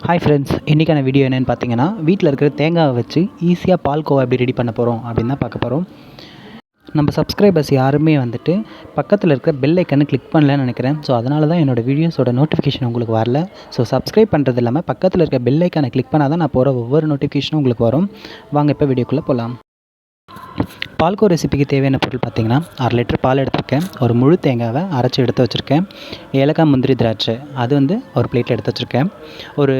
Hi friends, இன்றைக்கான video என்னென்னு பார்த்தீங்கன்னா, வீட்டில் இருக்கிற தேங்காவை வச்சு ஈஸியாக பால்கோவா எப்படி ரெடி பண்ண போகிறோம் அப்படின்னு தான் பார்க்க போகிறோம். நம்ம சப்ஸ்கிரைபர்ஸ் யாருமே வந்துட்டு பக்கத்தில் இருக்கிற பெல் ஐக்கனை கிளிக் பண்ணலன்னு நினைக்கிறேன். ஸோ அதனால தான் என்னோடய வீடியோஸோட நோட்டிஃபிகேஷன் உங்களுக்கு வரல. ஸோ சப்ஸ்கிரைப் பண்ணுறது இல்லாமல் பக்கத்தில் இருக்க பெல் ஐக்கனை கிளிக் பண்ணால் தான் நான் போகிற ஒவ்வொரு நோட்டிஃபிகேஷனும் உங்களுக்கு வரும். வாங்க இப்போ வீடியோக்குள்ளே போகலாம். பால்கோ ரெசிபிக்கு தேவையான பொருள் பார்த்திங்கன்னா, 1/2 லிட்டர் பால் எடுத்துருக்கேன், ஒரு முழு தேங்காவை அரைச்சி எடுத்து வச்சுருக்கேன், ஏலக்காய் முந்திரி திராட்சை அது ஒரு பிளேட்டில் எடுத்து வச்சுருக்கேன், ஒரு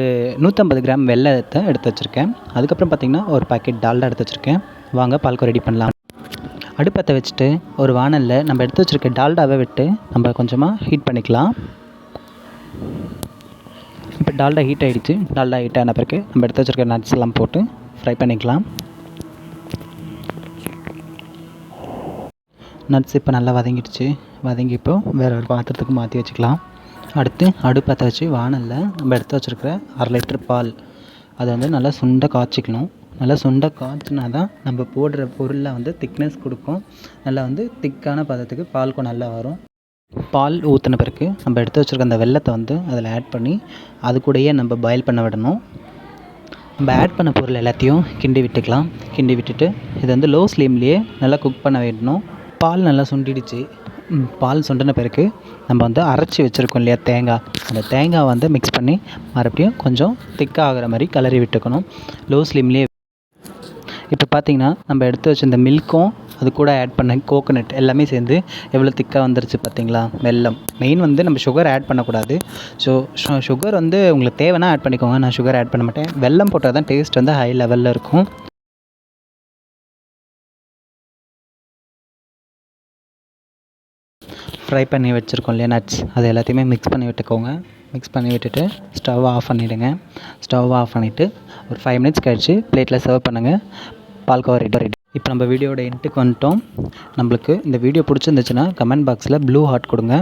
150 கிராம் வெல்லத்தை எடுத்து வச்சுருக்கேன், அதுக்கப்புறம் பார்த்திங்கன்னா ஒரு பாக்கெட் டால்டா எடுத்து வச்சுருக்கேன். வாங்க பால்கோ ரெடி பண்ணலாம். அடுப்பத்தை வச்சுட்டு ஒரு வானலில் நம்ம எடுத்து வச்சுருக்க டால்டாவை விட்டு நம்ம கொஞ்சமாக ஹீட் பண்ணிக்கலாம். இப்போ டால்டா ஹீட் ஆகிடுச்சு. டால்டா ஹீட் ஆன பிறகு நம்ம எடுத்து வச்சுருக்க நட்ஸ் எல்லாம் போட்டு ஃப்ரை பண்ணிக்கலாம். நட்ஸ் இப்போ நல்லா வதங்கிடுச்சு. வதங்கி இப்போ வேறு ஒரு பாத்திரத்துக்கு மாற்றி வச்சுக்கலாம். அடுத்து அடுப்பத்தை வச்சு வானலில் நம்ம எடுத்து வச்சுருக்கிற 1/2 லிட்டர் பால் அதை நல்லா சுண்ட காய்ச்சிக்கணும். நல்லா சுண்ட காய்ச்சினா தான் நம்ம போடுற பொருளில் திக்னஸ் கொடுக்கும். நல்லா திக்கான பதத்துக்கு பால்கோ நல்லா வரும். பால் ஊற்றின பிறகு நம்ம எடுத்து வச்சுருக்க அந்த வெல்லத்தை அதில் ஆட் பண்ணி அது கூடயே நம்ம பாயில் பண்ண விடணும். நம்ம ஆட் பண்ண பொருள் எல்லாத்தையும் கிண்டி விட்டுக்கலாம். கிண்டி விட்டுட்டு இதை லோ ஃப்ளேம்லேயே நல்லா குக் பண்ண விடணும். பால் நல்லா சுண்டிடுச்சு. பால் சுண்டின பிறகு நம்ம அரைச்சி வச்சுருக்கோம் இல்லையா தேங்காய், அந்த தேங்காய் மிக்ஸ் பண்ணி மறுபடியும் கொஞ்சம் திக்காக ஆகிற மாதிரி கிளறி விட்டுக்கணும் லோ ஃப்ளேம்லேயே. இப்போ பார்த்திங்கன்னா நம்ம எடுத்து வச்ச இந்த மில்க்கும் அது கூட ஆட் பண்ண கோகோனட் எல்லாமே சேர்ந்து எவ்வளோ திக்காக வந்துருச்சு பார்த்திங்களா. வெல்லம் மெயின் நம்ம சுகர் ஆட் பண்ணக்கூடாது. ஸோ சுகர் உங்களுக்கு தேவைன்னா ஆட் பண்ணிக்கோங்க. நான் சுகர் ஆட் பண்ண மாட்டேன். வெல்லம் போட்டால் தான் டேஸ்ட் ஹை லெவலில் இருக்கும். ஃப்ரை பண்ணி வச்சுருக்கோம் இல்லையா நட்ஸ், அது எல்லாத்தையுமே மிக்ஸ் பண்ணி விட்டுக்கோங்க. மிக்ஸ் பண்ணி விட்டுட்டு ஸ்டவ் ஆஃப் பண்ணிவிடுங்க. ஸ்டவ் ஆஃப் பண்ணிவிட்டு ஒரு 5 மினிட்ஸ் கழித்து பிளேட்டில் சர்வ் பண்ணுங்கள். பால்கோவா ரெடி. இப்போ நம்ம வீடியோட எண்டுக்கு வந்துட்டோம். நம்மளுக்கு இந்த வீடியோ பிடிச்சிருந்துச்சுன்னா கமெண்ட் பாக்ஸில் ப்ளூ ஹார்ட் கொடுங்க.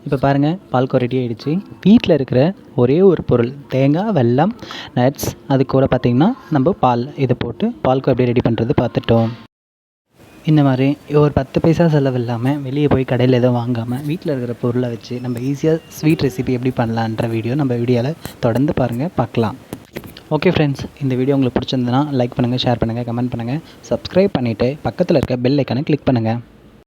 இப்போ பாருங்கள், பால்கோ ரெடி ஆகிடுச்சு. வீட்டில் இருக்கிற ஒரே ஒரு பொருள் தேங்காய், வெல்லம், நட்ஸ், அது கூட பார்த்திங்கன்னா நம்ம பால், இதை போட்டு பால்கோ எப்படி ரெடி பண்ணுறது பார்த்துட்டோம். இந்த மாதிரி ஒரு 10 பைசா செலவு இல்லாமல் வெளியே போய் கடையில் எதுவும் வாங்காமல் வீட்டில் இருக்கிற பொருளை வச்சு நம்ம ஈஸியாக ஸ்வீட் ரெசிபி எப்படி பண்ணலான்ற வீடியோ நம்ம வீடியோவில் தொடர்ந்து பார்க்கலாம். ஓகே ஃப்ரெண்ட்ஸ், இந்த வீடியோ உங்களுக்கு பிடிச்சிருந்ததுன்னா லைக் பண்ணுங்கள், ஷேர் பண்ணுங்கள், கமெண்ட் பண்ணுங்கள், சப்ஸ்கிரைப் பண்ணிவிட்டு பக்கத்தில் இருக்க பெல் ஐக்கானை கிளிக் பண்ணுங்கள்.